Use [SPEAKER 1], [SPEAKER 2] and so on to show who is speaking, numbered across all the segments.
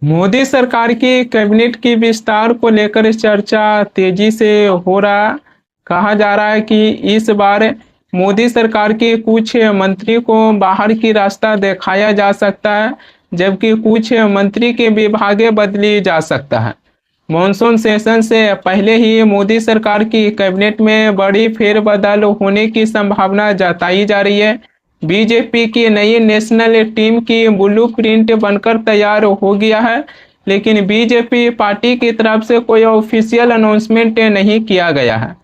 [SPEAKER 1] मोदी सरकार की कैबिनेट की विस्तार को लेकर चर्चा तेजी से हो रहा। कहा जा रहा है कि इस बार मोदी सरकार के कुछ मंत्री को बाहर की रास्ता दिखाया जा सकता है, जबकि कुछ मंत्री के विभागें बदली जा सकता है। मॉनसून सेशन से पहले ही मोदी सरकार की कैबिनेट में बड़ी फेरबदल होने की संभावना जताई जा रही है। बीजेपी की नई नेशनल टीम की ब्लूप्रिंट बनकर तैयार हो गया है, लेकिन बीजेपी पार्टी की तरफ से कोई ऑफिशियल अनाउंसमेंट नहीं किया गया है।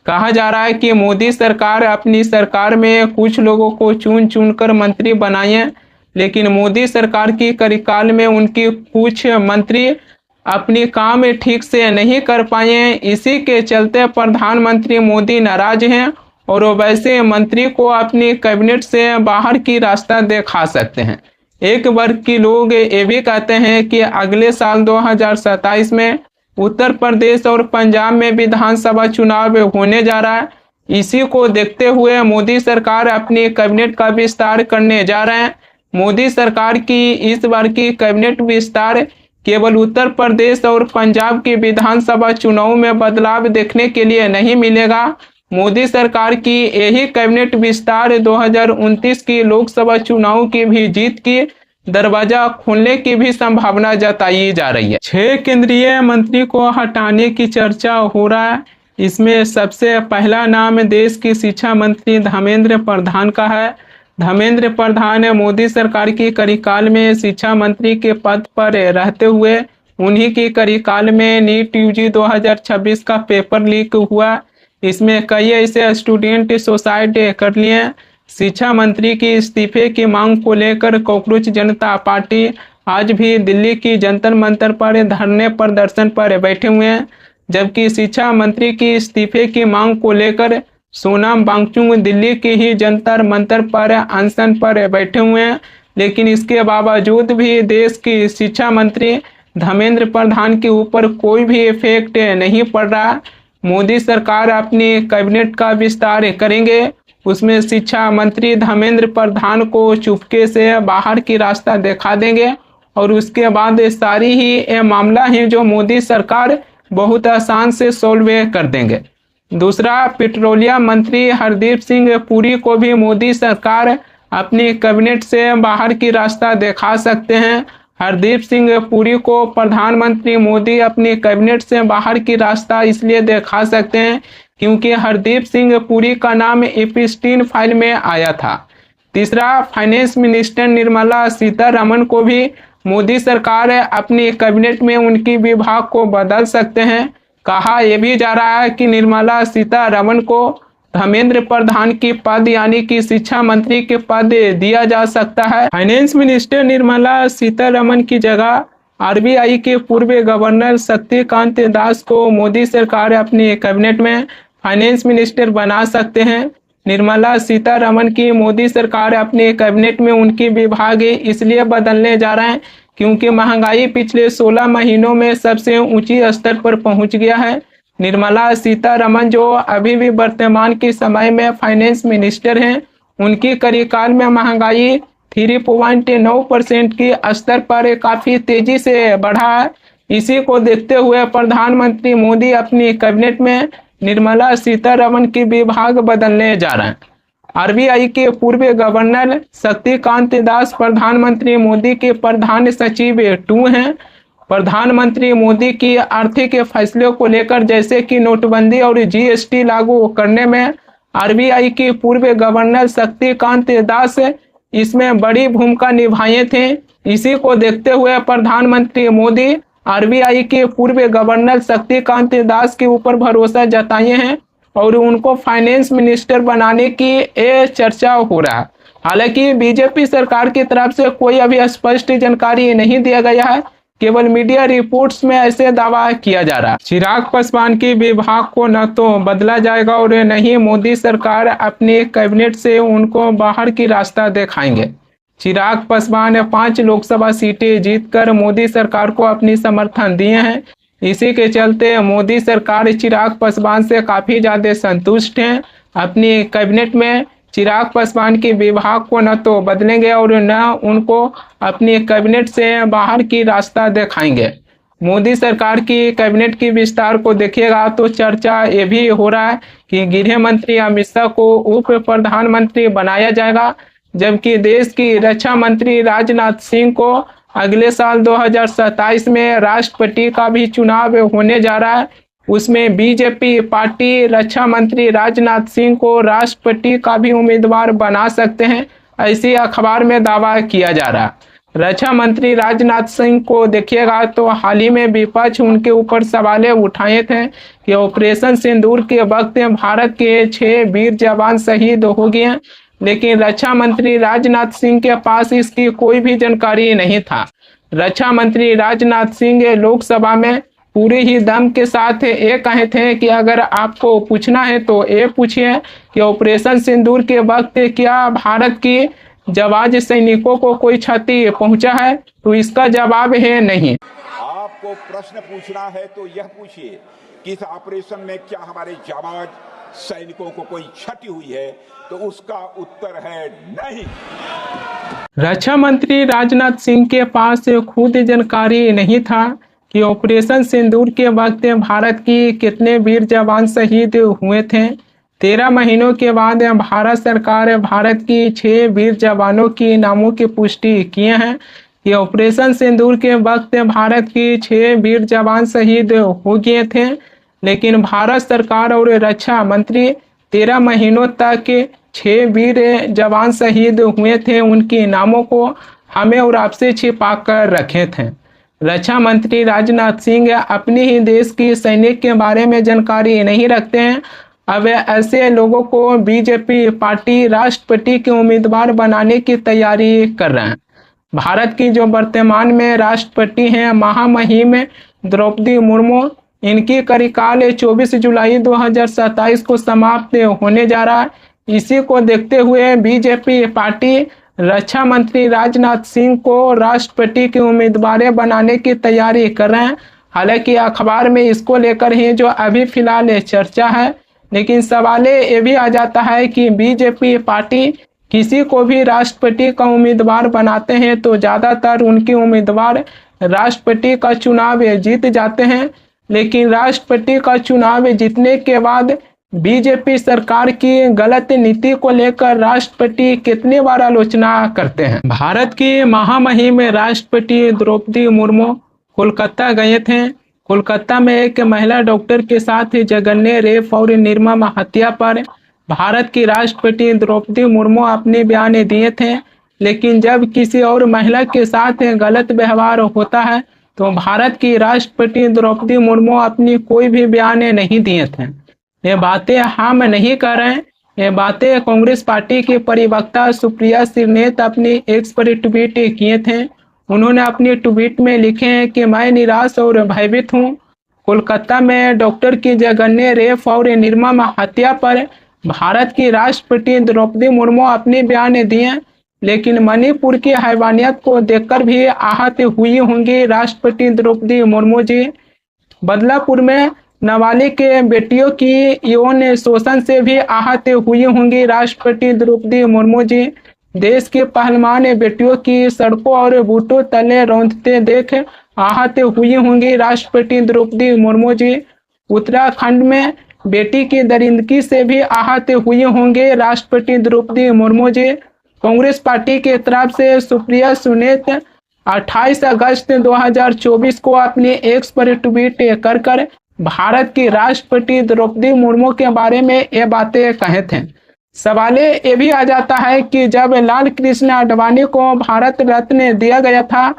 [SPEAKER 1] कहा जा रहा है कि मोदी सरकार अपनी सरकार में कुछ लोगों को चुन चुनकर मंत्री बनाए, लेकिन मोदी सरकार की कार्यकाल में उनकी कुछ मंत्री अपनी काम ठीक से नहीं कर पाए। इसी के चलते प्रधानमंत्री मोदी नाराज हैं और वैसे मंत्री को अपनी कैबिनेट से बाहर की रास्ता दिखा सकते हैं। एक वर्ग के लोग ये भी कहते हैं कि अगले साल 2027 में उत्तर प्रदेश और पंजाब में विधानसभा चुनाव होने जा रहा है। इसी को देखते हुए मोदी सरकार अपनी कैबिनेट का विस्तार करने जा रहे हैं। मोदी सरकार की इस बार की कैबिनेट विस्तार केवल उत्तर प्रदेश और पंजाब की विधानसभा चुनाव में बदलाव देखने के लिए नहीं मिलेगा। मोदी सरकार की यही कैबिनेट विस्तार 2029 की लोकसभा चुनाव की भी जीत की दरवाजा खोलने की भी संभावना जताई जा रही है। 6 केंद्रीय मंत्री को हटाने की चर्चा हो रहा है। इसमें सबसे पहला नाम देश की शिक्षा मंत्री धर्मेंद्र प्रधान का है। धर्मेंद्र प्रधान मोदी सरकार की कार्यकाल में शिक्षा मंत्री के पद पर रहते हुए उन्हीं की कार्यकाल में नीट यूजी 2026 का पेपर लीक हुआ। इसमें कई ऐसे स्टूडेंट सुसाइड कर लिए। शिक्षा मंत्री की इस्तीफे की मांग को लेकर कॉकरोच जनता पार्टी आज भी दिल्ली की जंतर मंतर पर धरने प्रदर्शन पर बैठे हुए हैं, जबकि शिक्षा मंत्री की इस्तीफे की मांग को लेकर सोनाम वांगचुक दिल्ली की ही जंतर मंतर पर अनशन पर बैठे हुए हैं। लेकिन इसके बावजूद भी देश की शिक्षा मंत्री धर्मेंद्र प्रधान के ऊपर कोई भी इफेक्ट नहीं पड़ रहा। मोदी सरकार अपनी कैबिनेट का विस्तार करेंगे, उसमें शिक्षा मंत्री धर्मेंद्र प्रधान को चुपके से बाहर की रास्ता दिखा देंगे और उसके बाद सारी ही ये मामला है जो मोदी सरकार बहुत आसान से सॉल्व कर देंगे। दूसरा, पेट्रोलियम मंत्री हरदीप सिंह पुरी को भी मोदी सरकार अपनी कैबिनेट से बाहर की रास्ता दिखा सकते हैं। हरदीप सिंह पुरी को प्रधानमंत्री मोदी अपनी कैबिनेट से बाहर की रास्ता इसलिए दिखा सकते हैं क्योंकि हरदीप सिंह पुरी का नाम एपिस्टीन फाइल में आया था। तीसरा, फाइनेंस मिनिस्टर निर्मला सीतारमण को भी मोदी सरकार अपनी कैबिनेट में उनकी विभाग को बदल सकते हैं। कहा यह भी जा रहा है कि निर्मला सीतारमण को धर्मेंद्र प्रधान की पद यानी कि शिक्षा मंत्री के पद दिया जा सकता है। फाइनेंस मिनिस्टर निर्मला सीतारमण की जगह आरबीआई के पूर्व गवर्नर शक्तिकांत दास को मोदी सरकार अपनी कैबिनेट में फाइनेंस मिनिस्टर बना सकते हैं। निर्मला सीतारमण की मोदी सरकार अपने कैबिनेट में उनकी विभाग इसलिए बदलने जा रहे हैं क्योंकि महंगाई पिछले 16 महीनों में सबसे ऊंची स्तर पर पहुंच गया है। निर्मला सीतारमण जो अभी भी वर्तमान के समय में फाइनेंस मिनिस्टर हैं, उनकी कार्यकाल में महंगाई 3.9% की स्तर पर काफी तेजी से बढ़ा है। इसी को देखते हुए प्रधानमंत्री मोदी अपनी कैबिनेट में निर्मला सीतारमण की विभाग बदलने जा रहे हैं। आरबीआई के पूर्व गवर्नर शक्तिकांत दास प्रधानमंत्री मोदी के प्रधान सचिव 2 हैं। प्रधानमंत्री मोदी की आर्थिक फैसलों को लेकर जैसे कि नोटबंदी और जीएसटी लागू करने में आरबीआई के पूर्व गवर्नर शक्तिकांत दास इसमें बड़ी भूमिका निभाए थे। इसी को देखते हुए प्रधानमंत्री मोदी आरबीआई के पूर्व गवर्नर शक्तिकांत दास के ऊपर भरोसा जताए हैं और उनको फाइनेंस मिनिस्टर बनाने की ये चर्चा हो रहा है। हालांकि बीजेपी सरकार की तरफ से कोई अभी स्पष्ट जानकारी नहीं दिया गया है, केवल मीडिया रिपोर्ट्स में ऐसे दावा किया जा रहा है। चिराग पासवान के विभाग को न तो बदला जाएगा और न ही मोदी सरकार अपने कैबिनेट से उनको बाहर की रास्ता दिखाएंगे। चिराग पासवान 5 लोकसभा सीटें जीतकर मोदी सरकार को अपनी समर्थन दिए हैं। इसी के चलते मोदी सरकार चिराग पासवान से काफी ज्यादा संतुष्ट हैं। अपनी कैबिनेट में चिराग पासवान के विभाग को न तो बदलेंगे और न उनको अपनी कैबिनेट से बाहर की रास्ता दिखाएंगे। मोदी सरकार की कैबिनेट की विस्तार को देखिएगा तो चर्चा ये भी हो रहा है कि गृह मंत्री अमित शाह को उप प्रधानमंत्री बनाया जाएगा, जबकि देश की रक्षा मंत्री राजनाथ सिंह को अगले साल 2027 में राष्ट्रपति का भी चुनाव होने जा रहा है। उसमें बीजेपी पार्टी रक्षा मंत्री राजनाथ सिंह को राष्ट्रपति का भी उम्मीदवार बना सकते हैं, ऐसी अखबार में दावा किया जा रहा है। रक्षा मंत्री राजनाथ सिंह को देखिएगा तो हाल ही में विपक्ष उनके ऊपर सवाल उठाए थे कि ऑपरेशन सिंदूर के वक्त भारत के 6 वीर जवान शहीद हो गए हैं, लेकिन रक्षा मंत्री राजनाथ सिंह के पास इसकी कोई भी जानकारी नहीं था। रक्षा मंत्री राजनाथ सिंह लोकसभा में पूरे ही दम के साथ ये कहे थे कि अगर आपको पूछना है तो ये पूछिए कि ऑपरेशन सिंदूर के वक्त क्या भारत की जवान सैनिकों को कोई क्षति पहुंचा है, तो इसका जवाब है नहीं।
[SPEAKER 2] आपको प्रश्न पूछना है तो यह पूछिए कि इस ऑपरेशन में क्या हमारे जवान सैनिकों को कोई क्षति हुई है, तो उसका उत्तर है नहीं।
[SPEAKER 1] रक्षा मंत्री राजनाथ सिंह के पास खुद जानकारी नहीं था कि ऑपरेशन सिंदूर के वक्त भारत की कितने वीर जवान शहीद हुए थे। 13 महीनों के बाद भारत सरकार भारत की 6 वीर जवानों की नामों की पुष्टि किए हैं कि ऑपरेशन सिंदूर के वक्त भारत की 6 वीर जवान शहीद हो गए थे, लेकिन भारत सरकार और रक्षा मंत्री 13 महीनों तक 6 वीर जवान शहीद हुए थे उनके नामों को हमें और आपसे छिपा कर रखे थे। रक्षा मंत्री राजनाथ सिंह अपने ही देश की सैनिक के बारे में जानकारी नहीं रखते हैं। अब ऐसे लोगों को बीजेपी पार्टी राष्ट्रपति के उम्मीदवार बनाने की तैयारी कर रहे हैं। भारत की जो वर्तमान में राष्ट्रपति हैं महामहिम द्रौपदी मुर्मू, इनकी कार्यकाल 24 जुलाई 2027 को समाप्त होने जा रहा है। इसी को देखते हुए बीजेपी पार्टी रक्षा मंत्री राजनाथ सिंह को राष्ट्रपति के उम्मीदवार बनाने की तैयारी कर रहे हैं। हालांकि अखबार में इसको लेकर ही जो अभी फिलहाल चर्चा है, लेकिन सवाल ये भी आ जाता है कि बीजेपी पार्टी किसी को भी राष्ट्रपति का उम्मीदवार बनाते हैं तो ज़्यादातर उनके उम्मीदवार राष्ट्रपति का चुनाव जीत जाते हैं, लेकिन राष्ट्रपति का चुनाव जीतने के बाद बीजेपी सरकार की गलत नीति को लेकर राष्ट्रपति कितनी बार आलोचना करते हैं। भारत की महामहिम राष्ट्रपति द्रौपदी मुर्मू कोलकाता गए थे। कोलकाता में एक महिला डॉक्टर के साथ जघन्य रेप और निर्मम हत्या पर भारत की राष्ट्रपति द्रौपदी मुर्मू अपने बयान दिए थे, लेकिन जब किसी और महिला के साथ गलत व्यवहार होता है तो भारत की राष्ट्रपति द्रौपदी मुर्मू अपनी कोई भी बयान नहीं दिए थे। ये बातें हम नहीं कर रहे हैं, ये बातें कांग्रेस पार्टी के प्रवक्ता सुप्रिया श्रीनेत अपनी एक्स पर ट्वीट किए थे। उन्होंने अपनी ट्वीट में लिखे हैं कि मैं निराश और भयभीत हूँ। कोलकाता में डॉक्टर की जघन्य रेप और निर्मम हत्या पर भारत की राष्ट्रपति द्रौपदी मुर्मू अपने बयान दिए, लेकिन मणिपुर की हैवानियत को देखकर भी आहत हुई होंगी राष्ट्रपति द्रौपदी मुर्मू जी। बदलापुर में नाबालिग के बेटियों की यौन शोषण से भी आहत हुई होंगी राष्ट्रपति द्रौपदी मुर्मू जी। देश के पहलवान बेटियों की सड़कों और बूटों तले रौंदते देख आहत हुई होंगी राष्ट्रपति द्रौपदी मुर्मू जी। उत्तराखंड में बेटी की दरिंदगी से भी आहत हुई होंगे राष्ट्रपति द्रौपदी मुर्मू जी। कांग्रेस पार्टी की तरफ से सुप्रिया श्रीनेत 28 अगस्त 2024 को अपने एक्स पर ट्वीट कर भारत की राष्ट्रपति द्रौपदी मुर्मू के बारे में ये बातें कहे थे। सवाल ये भी आ जाता है कि जब लाल कृष्ण आडवाणी को भारत रत्न दिया गया था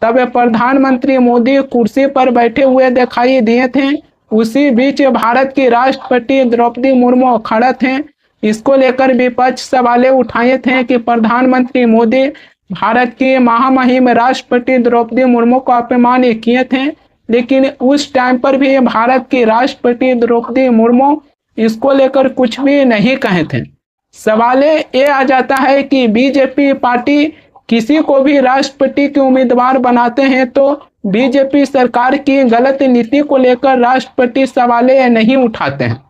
[SPEAKER 1] तब प्रधानमंत्री मोदी कुर्सी पर बैठे हुए दिखाई दिए थे। उसी बीच भारत की राष्ट्रपति द्रौपदी मुर्मू खड़े थे। इसको लेकर विपक्ष सवाल उठाए थे कि प्रधानमंत्री मोदी भारत की महामहिम राष्ट्रपति द्रौपदी मुर्मू को अपमान किए थे, लेकिन उस टाइम पर भी भारत की राष्ट्रपति द्रौपदी मुर्मू इसको लेकर कुछ भी नहीं कहे थे। सवाल ये आ जाता है कि बीजेपी पार्टी किसी को भी राष्ट्रपति के उम्मीदवार बनाते हैं तो बीजेपी सरकार की गलत नीति को लेकर राष्ट्रपति सवाल नहीं उठाते हैं।